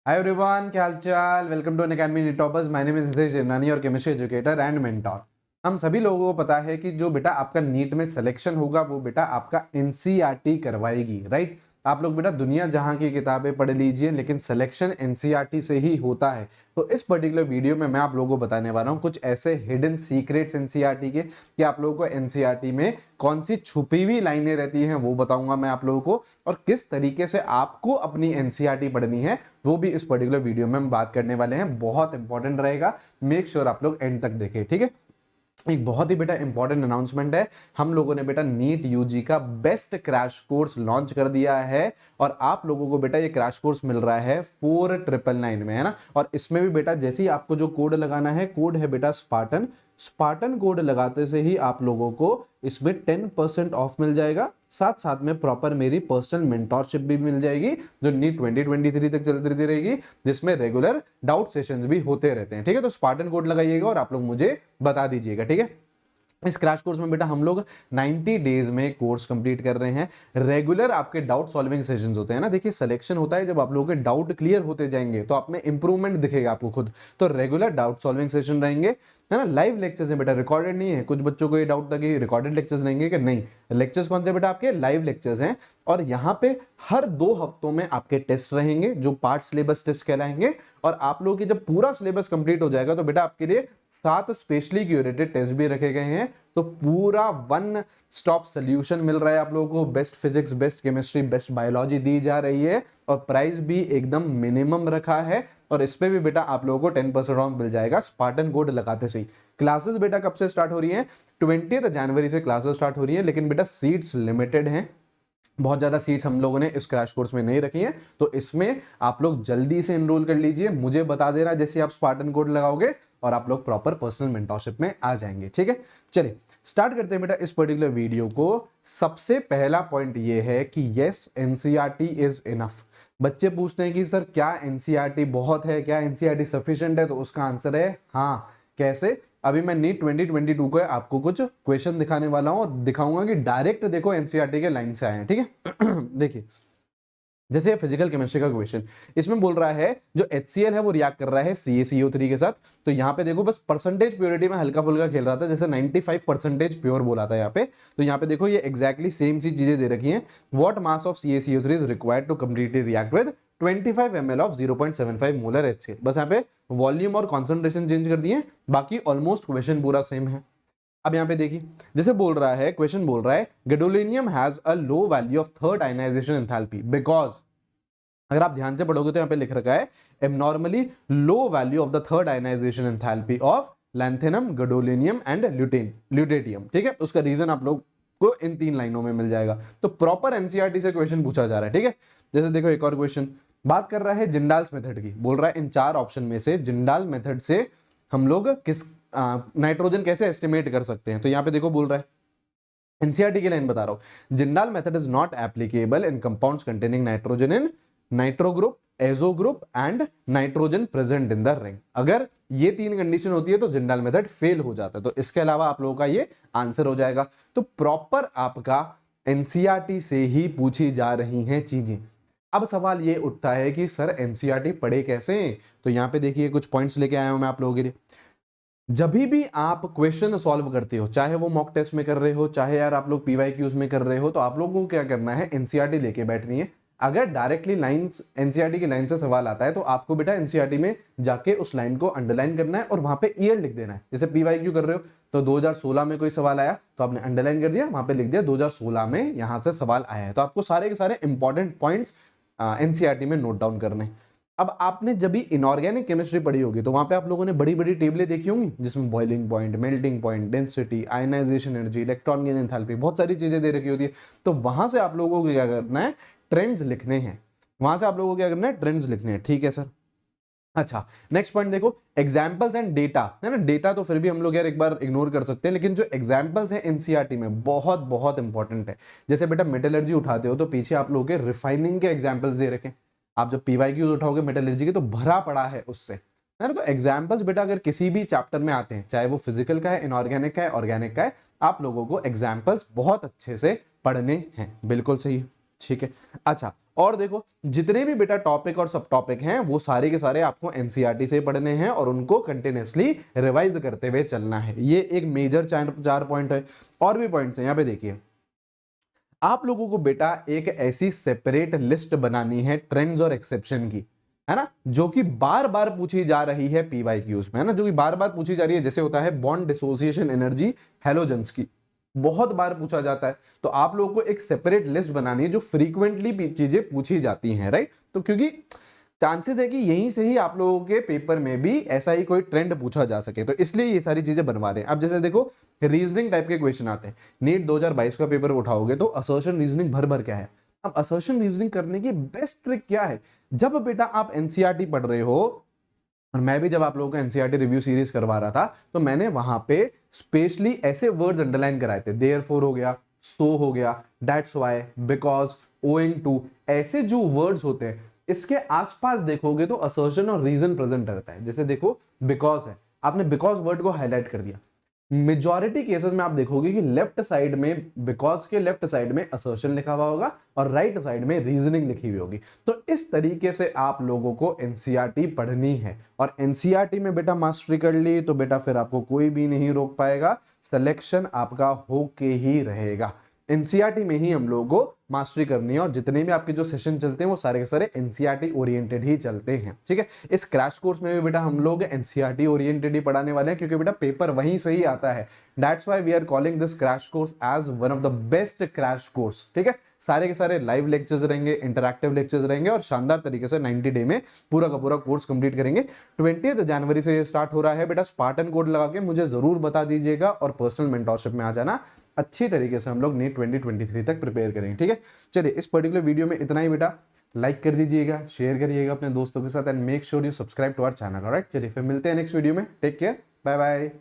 Hi everyone, क्या हाल चाल। Welcome to Unacademy toppers. My name is Hitesh Devnani और केमिस्ट्री एजुकेटर एंड मेंटोर। हम सभी लोगों को पता है कि जो बेटा आपका नीट में सिलेक्शन होगा वो बेटा आपका एनसीईआरटी करवाएगी, राइट। आप लोग बेटा दुनिया जहां की किताबें पढ़ लीजिए, लेकिन सिलेक्शन एनसीईआरटी से ही होता है। तो इस पर्टिकुलर वीडियो में मैं आप लोगों को बताने वाला हूं कुछ ऐसे हिडन सीक्रेट्स एनसीईआरटी के कि आप लोगों को एनसीईआरटी में कौन सी छुपी हुई लाइनें रहती हैं वो बताऊंगा मैं आप लोगों को, और किस तरीके से आपको अपनी एनसीईआरटी पढ़नी है वो भी इस पर्टिकुलर वीडियो में हम बात करने वाले हैं। बहुत इंपॉर्टेंट रहेगा, मेक श्योर आप लोग एंड तक देखें, ठीक है। एक बहुत ही बेटा इंपॉर्टेंट अनाउंसमेंट है। हम लोगों ने बेटा नीट यूजी का बेस्ट क्रैश कोर्स लॉन्च कर दिया है, और आप लोगों को बेटा ये क्रैश कोर्स मिल रहा है 4999 में, है ना। और इसमें भी बेटा जैसे ही आपको जो कोड लगाना है, कोड है बेटा स्पार्टन। स्पार्टन कोड लगाते से ही आप लोगों को इसमें 10% ऑफ मिल जाएगा। साथ साथ में प्रॉपर मेरी पर्सनल मेंटोरशिप भी मिल जाएगी जो नीट 2023 तक चलती रहेगी, जिसमें रेगुलर डाउट सेशंस भी होते रहते हैं, ठीक है। तो स्पार्टन कोड लगाइएगा और आप लोग मुझे बता दीजिएगा, ठीक है। इस क्रैश कोर्स में बेटा हम लोग 90 डेज में कोर्स कंप्लीट कर रहे हैं। रेगुलर आपके डाउट सॉल्विंग सेशंस होते हैं ना। देखिए, सिलेक्शन होता है जब आप लोगों के डाउट क्लियर होते जाएंगे तो आप में इंप्रूवमेंट दिखेगा आपको खुद। तो रेगुलर डाउट सॉल्विंग सेशन रहेंगे, है ना। लाइव लेक्चर्स है बेटा, रिकॉर्डेड नहीं है। कुछ बच्चों को ये डाउट था कि रिकॉर्डेड लेक्चर्स रहेंगे कि नहीं। लेक्चर्स कौन से बेटा आपके लाइव लेक्चर्स हैं। और यहाँ पे हर 2 हफ्तों में आपके टेस्ट रहेंगे जो पार्ट सिलेबस टेस्ट कहलाएंगे। और आप लोगों की जब पूरा सिलेबस कंप्लीट हो जाएगा तो बेटा आपके लिए 7 स्पेशली क्यूरेटेड टेस्ट भी रखे गए हैं। तो पूरा वन स्टॉप सोल्यूशन मिल रहा है आप लोगों को। Best physics, best chemistry, best biology दी जा रही है, और प्राइस भी एकदम मिनिमम रखा है। और इस पे भी बेटा आप लोगों को 10% ऑफ मिल जाएगा स्पार्टन कोड लगाते से ही। क्लासेस बेटा कब से स्टार्ट हो रही हैं? 20 जनवरी से क्लासेस स्टार्ट हो रही है, लेकिन बेटा सीट्स लिमिटेड हैं। बहुत ज़्यादा सीट्स हम लोगों ने इस क्रैश कोर्स में नहीं रखी हैं, तो इसमें आप लोग जल्दी से एनरोल कर लीजिए। मुझे बता देना जैसे आप स्पार्टन कोड लगाओगे और आप लोग प्रॉपर पर्सनल मेंटरशिप में आ जाएंगे, ठीक है। चलिए स्टार्ट करते हैं बेटा इस पर्टिकुलर वीडियो को। सबसे पहला पॉइंट ये है कि यस, एनसीईआरटी इज इनफ। बच्चे पूछते हैं कि सर क्या एनसीईआरटी बहुत है, क्या एनसीईआरटी सफिशिएंट है? तो उसका आंसर है हाँ। कैसे? अभी मैं नीट 2022 को आपको कुछ क्वेश्चन दिखाने वाला हूं और दिखाऊंगा कि डायरेक्ट देखो एनसीईआरटी के लाइन से आए हैं, ठीक है। देखिए, जैसे फिजिकल केमिस्ट्री का क्वेश्चन इसमें बोल रहा है जो HCl है वो रिएक्ट कर रहा है CaCO3 के साथ। तो यहाँ पे देखो बस परसेंटेज प्योरिटी में हल्का फुल्का खेल रहा था, जैसे 95% प्योर बोला था यहाँ पे। तो यहाँ पे देखो ये एग्जैक्टली सेम सी चीजें दे रखी हैं। What mass of CaCO3 is required to completely react with 25 ml of 0.75 molar HCl। बस यहाँ पे वॉल्यूम और कॉन्सेंट्रेशन चेंज कर दिए, बाकी ऑलमोस्ट क्वेश्चन पूरा सेम है। अब यहां पे देखिए, जैसे बोल रहा है क्वेश्चन बोल रहा है gadolinium has a low value of third ionisation enthalpy because, अगर आप ध्यान से पढ़ोगे तो यहां पे लिख रखा है abnormally low value of the third ionisation enthalpy of lanthanum, gadolinium and lutetium, ठीक है। उसका रीजन आप लोग को इन 3 लाइनों में मिल जाएगा। तो प्रॉपर एनसीईआरटी से क्वेश्चन पूछा जा रहा है, ठीक है। जैसे देखो एक और क्वेश्चन बात कर रहा है जिंडाल्स मेथड की। बोल रहा है इन 4 ऑप्शन में से जिंडाल मेथड से हम लोग किस नाइट्रोजन कैसे एस्टिमेट कर सकते हैं। तो यहां पे देखो बोल रहा है, एनसीईआरटी की लाइन बता रहा हूं, Kjeldahl method is not applicable in compounds containing nitrogen in nitro group, azo group and nitrogen present in the ring. अगर ये 3 कंडीशन होती है तो जिंडाल मेथड फेल हो जाता है। तो इसके अलावा आप लोगों का ये आंसर हो जाएगा। तो प्रॉपर आपका एनसीईआरटी से ही पूछी जा रही हैं चीजें। अब सवाल ये उठता है कि सर एनसीईआरटी पढ़े कैसे? तो यहां पे देखिए कुछ पॉइंट्स लेके आया हूं मैं आप लोगों के लिए। जब भी आप क्वेश्चन सॉल्व करते हो, चाहे वो मॉक टेस्ट में कर रहे हो, चाहे यार आप लोग पीवाईक्यूज में कर रहे हो, तो आप लोगों को क्या करना है, एनसीईआरटी लेके बैठनी है। अगर डायरेक्टली लाइंस एनसीईआरटी की लाइन से सवाल आता है तो आपको बेटा एनसीईआरटी में जाके उस लाइन को अंडरलाइन करना है और वहां पे ईयर लिख देना है। जैसे पीवाईक्यू कर रहे हो तो 2016 में कोई सवाल आया तो आपने अंडरलाइन कर दिया, वहां पे लिख दिया 2016 में यहां से सवाल आया है। तो आपको सारे के सारे इंपॉर्टेंट पॉइंट्स एनसीईआरटी में नोट डाउन करने। अब आपने जब भी इनऑर्गेनिक केमिस्ट्री पढ़ी होगी तो वहां पे आप लोगों ने बड़ी बड़ी टेबलें देखी होंगी जिसमें boiling point, melting point, density, ionisation energy, electron gain enthalpy, बहुत सारी चीजें दे रखी होती है। तो वहां से आप लोगों को क्या करना है, ट्रेंड्स लिखने हैं। वहां से आप लोगों को क्या करना है, ट्रेंड्स लिखने हैं, ठीक है सर। अच्छा, नेक्स्ट पॉइंट देखो, एग्जाम्पल्स एंड डेटा, है ना। डेटा तो फिर भी हम लोग यार एक बार इग्नोर कर सकते हैं, लेकिन जो एग्जाम्पल्स हैं एनसीईआरटी में बहुत बहुत इंपॉर्टेंट है। जैसे बेटा मेटलर्जी उठाते हो तो पीछे आप लोगों के रिफाइनिंग के एग्जाम्पल्स दे रखे हैं। आप जब पीवाईक्यूज उठाओगे मेटलर्जी के तो भरा पड़ा है उससे, है ना। तो एग्जाम्पल्स बेटा अगर किसी भी चैप्टर में आते हैं, चाहे वो फिजिकल का है, इनऑर्गेनिक का है, ऑर्गेनिक का है, आप लोगों को एग्जाम्पल्स बहुत अच्छे से पढ़ने हैं। बिल्कुल सही है, ठीक है। अच्छा, और देखो जितने भी बेटा टॉपिक और सब टॉपिक हैं वो सारे के सारे आपको एनसीईआरटी से पढ़ने हैं और उनको कंटिन्यूअसली रिवाइज करते हुए चलना है। ये एक मेजर 4 पॉइंट है। और भी पॉइंट्स हैं, यहाँ पे देखिए आप लोगों को बेटा एक ऐसी सेपरेट लिस्ट बनानी है ट्रेंड्स और एक्सेप्शन की, है ना, जो कि बार बार पूछी जा रही है पीवाईक्यूज में, है ना, जो कि बार बार पूछी जा रही है। जैसे होता है बॉन्ड डिसोसिएशन एनर्जी हैलोजेंस की, बहुत बार पूछा जाता है। तो आप लोगों को एक सेपरेट लिस्ट बनानी है जो फ्रीक्वेंटली चीजें पूछी जाती हैं, राइट। तो क्योंकि चांसेस है कि यहीं से ही आप लोगों के पेपर में भी ऐसा ही कोई ट्रेंड पूछा जा सके, तो इसलिए ये सारी चीजें बनवा रहे हैं। अब जैसे देखो रीजनिंग टाइप के क्वेश्चन आते हैं, नीट 2022 का पेपर उठाओगे तो असर्शन रीजनिंग भर भर क्या है। अब असर्शन रीजनिंग करने की बेस्ट ट्रिक क्या है, जब बेटा आप एनसीईआरटी पढ़ रहे हो, और मैं भी जब आप लोगों को एनसीईआरटी रिव्यू सीरीज करवा रहा था तो मैंने वहां पे स्पेशली ऐसे वर्ड्स अंडरलाइन कराए थे, देयरफॉर हो गया, सो हो गया, that's why, because, owing to, ऐसे जो वर्ड्स होते हैं इसके आसपास देखोगे तो असर्शन और रीजन प्रेजेंट रहता है। जैसे देखो बिकॉज है, आपने बिकॉज वर्ड को हाईलाइट कर दिया, मेजॉरिटी केसेस में आप देखोगे कि लेफ्ट साइड में, बिकॉज के लेफ्ट साइड में असर्शन लिखा हुआ होगा और राइट साइड में रीजनिंग लिखी हुई होगी। तो इस तरीके से आप लोगों को एनसीईआरटी पढ़नी है, और एनसीईआरटी में बेटा मास्टरी कर ली तो बेटा फिर आपको कोई भी नहीं रोक पाएगा, सिलेक्शन आपका होके ही रहेगा। एनसीईआरटी में ही हम लोगों को मास्टरी करनी है, और जितने भी आपके जो सेशन चलते हैं वो सारे के सारे एनसीईआरटी ओरिएंटेड ही चलते हैं, ठीक है। इस क्रैश कोर्स में भी बेटा हम लोग एनसीईआरटी ओरिएंटेड ही पढ़ाने वाले हैं, क्योंकि बेटा पेपर वहीं से ही आता है। That's why we are calling this crash course as one of the best crash course, ठीक है। सारे के सारे लाइव लेक्चर्स रहेंगे, इंटरैक्टिव लेक्चर्स रहेंगे, और शानदार तरीके से 90 डे में पूरा का पूरा कोर्स कंप्लीट करेंगे। 20 जनवरी से ये स्टार्ट हो रहा है बेटा। स्पार्टन कोड लगा के मुझे जरूर बता दीजिएगा, और पर्सनल मेंटोरशिप में आ जाना। अच्छी तरीके से हम लोग नीट 2023 तक प्रिपेयर करेंगे, ठीक है। चलिए इस पर्टिकुलर वीडियो में इतना ही बेटा। लाइक कर दीजिएगा, शेयर करिएगा अपने दोस्तों के साथ, and make sure you subscribe to our channel. Alright, चलिए फिर मिलते हैं नेक्स्ट वीडियो में। Take care, bye bye.